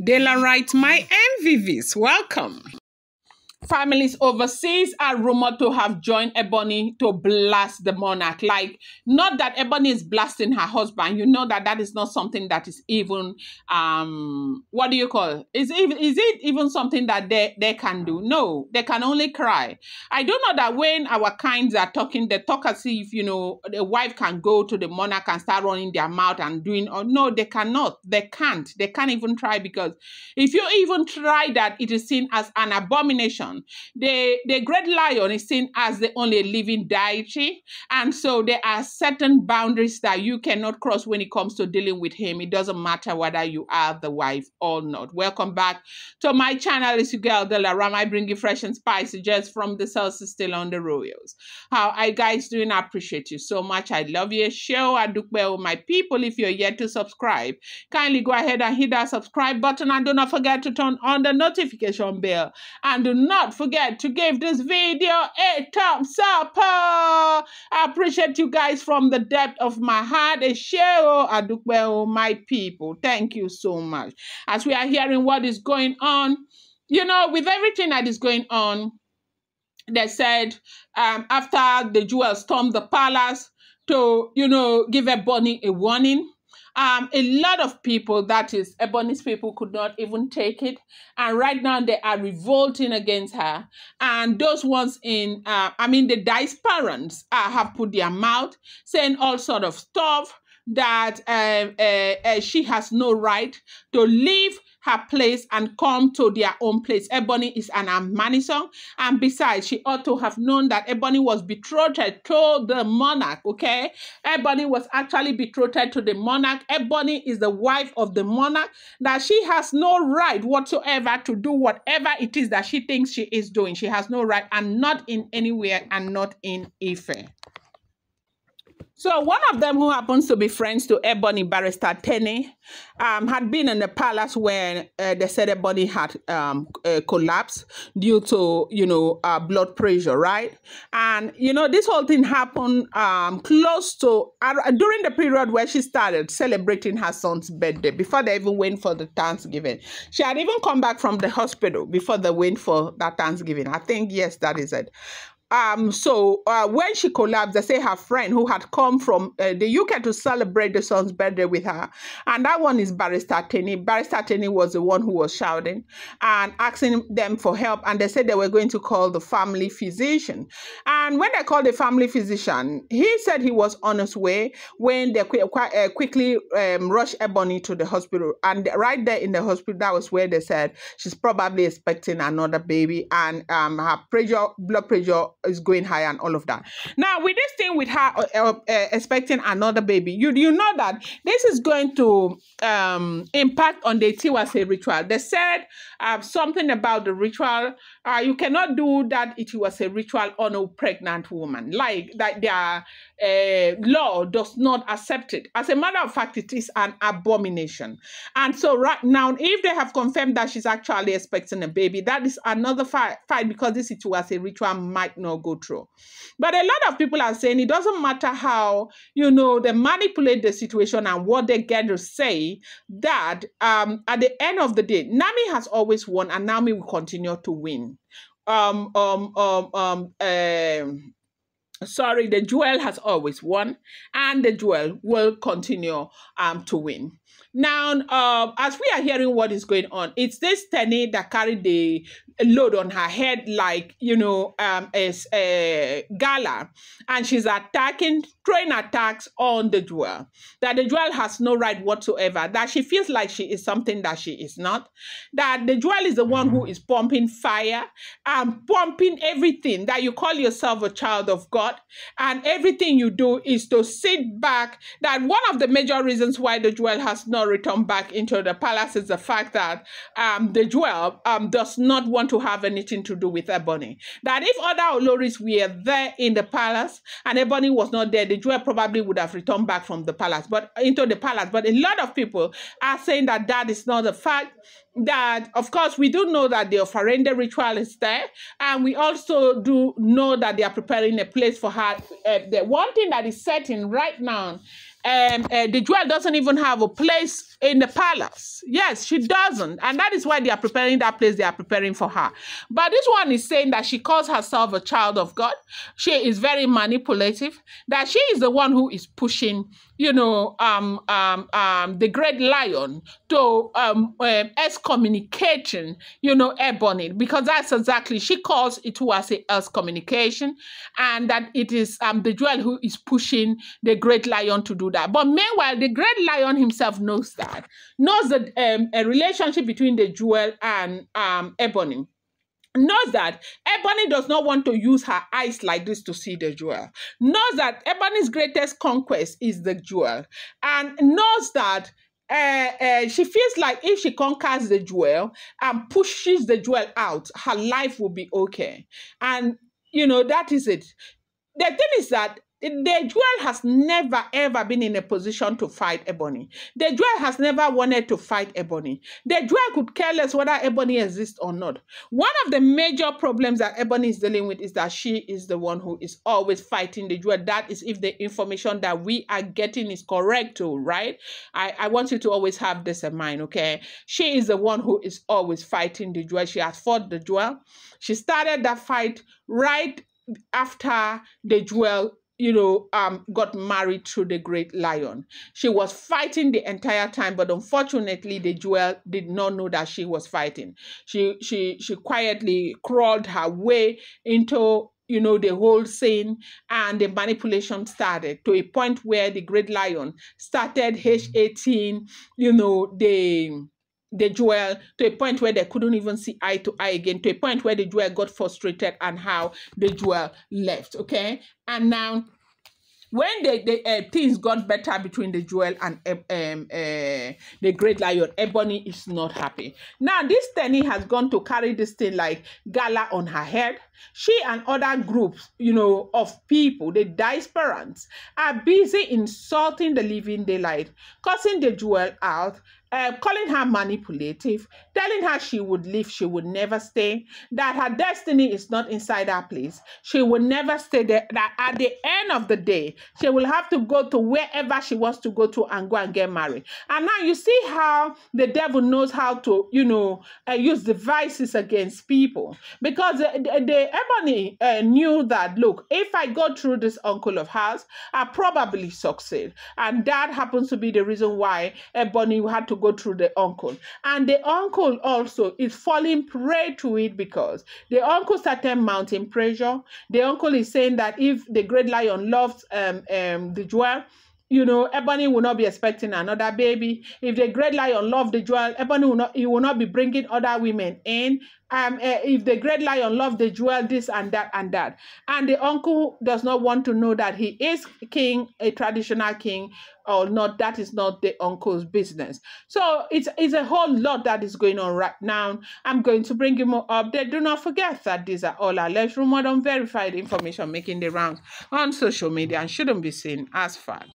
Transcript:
Dela writes, my MVVs, welcome. Families overseas are rumored to have joined Ebony to blast the monarch. Like, not that Ebony is blasting her husband. You know that that is not something that is even, what do you call it? Is it even something that they can do? No, they can only cry. I do know that when our kinds are talking, they talk as if, you know, the wife can go to the monarch and start running their mouth and doing, or no, they cannot. They can't even try, because if you even try that, it is seen as an abomination. The great lion is seen as the only living deity, and so there are certain boundaries that you cannot cross when it comes to dealing with him. It doesn't matter whether you are the wife or not. Welcome back to my channel. It's your girl Dela Ram. I bring you fresh and spicy just from the cells still on the royals. How are you guys doing? I appreciate you so much. I love your show. I do well, my people. If you're yet to subscribe, kindly go ahead and hit that subscribe button, and do not forget to turn on the notification bell, and do not forget to give this video a thumbs up. I appreciate you guys from the depth of my heart. A show, Adukwe, my people. Thank you so much. As we are hearing what is going on, you know, with everything that is going on, they said after the jewel stormed the palace to, you know, give Ebony a warning. A lot of people, that is Ebony's people, could not even take it, and right now they are revolting against her. And those ones in, the Dice parents have put their mouth saying all sort of stuff that she has no right to leave her place and come to their own place. Ebony is an Amanison, and besides, she ought to have known that Ebony was betrothed to the monarch, okay? Ebony was actually betrothed to the monarch. Ebony is the wife of the monarch, that she has no right whatsoever to do whatever it is that she thinks she is doing. She has no right, and not in anywhere, and not in Ife. So one of them, who happens to be friends to Ebony, Barrister Tenny, had been in the palace when they said Ebony had collapsed due to, you know, blood pressure, right? And, you know, this whole thing happened close to, during the period where she started celebrating her son's birthday, before they even went for the Thanksgiving. She had even come back from the hospital before they went for that Thanksgiving. I think, yes, that is it. So when she collapsed, they say her friend who had come from the UK to celebrate the son's birthday with her, and that one is Barrister Tenny. Barrister Tenny was the one who was shouting and asking them for help, and they said they were going to call the family physician. And when they called the family physician, he said he was on his way when they quickly rushed Ebony to the hospital. And right there in the hospital, that was where they said she's probably expecting another baby, and her blood pressure is going high and all of that. Now, with this thing with her expecting another baby, you know that this is going to impact on the Tiwase ritual. They said something about the ritual. You cannot do that it was a ritual on a pregnant woman. Like that their law does not accept it. As a matter of fact, it is an abomination. And so right now, if they have confirmed that she's actually expecting a baby, that is another fight, because this Tiwase ritual might not go through. But a lot of people are saying it doesn't matter how, you know, they manipulate the situation and what they get to say, that at the end of the day, Nami has always won, and Nami will continue to win. Sorry, the jewel has always won, and the jewel will continue to win. Now, as we are hearing what is going on, it's this Tenny that carried the load on her head, like, you know, as a gala, and she's attacking, throwing attacks on the jewel, that the jewel has no right whatsoever, that she feels like she is something that she is not, that the jewel is the one who is pumping fire and pumping everything, that you call yourself a child of God, and everything you do is to sit back. That one of the major reasons why the jewel has not returned back into the palace is the fact that the jewel does not want to have anything to do with Ebony. That if other Oloris were there in the palace and Ebony was not there, the jewel probably would have returned back from the palace, but into the palace. But a lot of people are saying that that is not a fact. That, of course, we do know that the Ofarende ritual is there, and we also do know that they are preparing a place for her. The one thing that is certain right now, the jewel doesn't even have a place in the palace. Yes, she doesn't. And that is why they are preparing that place they are preparing for her. But this one is saying that she calls herself a child of God. She is very manipulative, that she is the one who is pushing, you know, the great lion to excommunicating, you know, Ebony, because that's exactly, she calls it to as a excommunication, and that it is the jewel who is pushing the great lion to do that. But meanwhile, the great lion himself knows that, knows that a relationship between the jewel and Ebony, knows that Ebony does not want to use her eyes like this to see the jewel, knows that Ebony's greatest conquest is the jewel, and knows that she feels like if she conquers the jewel and pushes the jewel out, her life will be okay. And, you know, that is it. The thing is that the jewel has never ever been in a position to fight Ebony. The jewel has never wanted to fight Ebony. The jewel could care less whether Ebony exists or not. One of the major problems that Ebony is dealing with is that she is the one who is always fighting the jewel. That is if the information that we are getting is correct too, right? I want you to always have this in mind, okay? She is the one who is always fighting the jewel. She has fought the jewel. She started that fight right after the jewel, you know, got married to the great lion. She was fighting the entire time, but unfortunately, the jewel did not know that she was fighting. She quietly crawled her way into, you know, the whole scene, and the manipulation started to a point where the great lion started H18, you know, the jewel, to a point where they couldn't even see eye to eye again, to a point where the jewel got frustrated and how the jewel left, okay? And now, when the things got better between the jewel and the great lion, Ebony is not happy. Now, this Tenny has gone to carry this thing like gala on her head. She and other groups, you know, of people, the diasporans, are busy insulting the living daylight, cursing the jewel out, calling her manipulative, telling her she would leave, she would never stay, that her destiny is not inside her place, she will never stay there, that at the end of the day, she will have to go to wherever she wants to go to and go and get married. And now you see how the devil knows how to, you know, use devices against people. Because the Ebony knew that, look, if I go through this uncle of hers, I probably succeed. And that happens to be the reason why Ebony had to go through the uncle. And the uncle also is falling prey to it, because the uncle started mounting pressure. The uncle is saying that if the great lion loves the jewel, you know, Ebony will not be expecting another baby. If the great lion loves the jewel, Ebony will not be bringing other women in. If the great lion loves the jewel, this and that and that. And the uncle does not want to know that he is king, a traditional king or not. That is not the uncle's business. So it's a whole lot that is going on right now. I'm going to bring you more updates. Do not forget that these are all alleged, rumored, unverified information making the rounds on social media and shouldn't be seen as fact.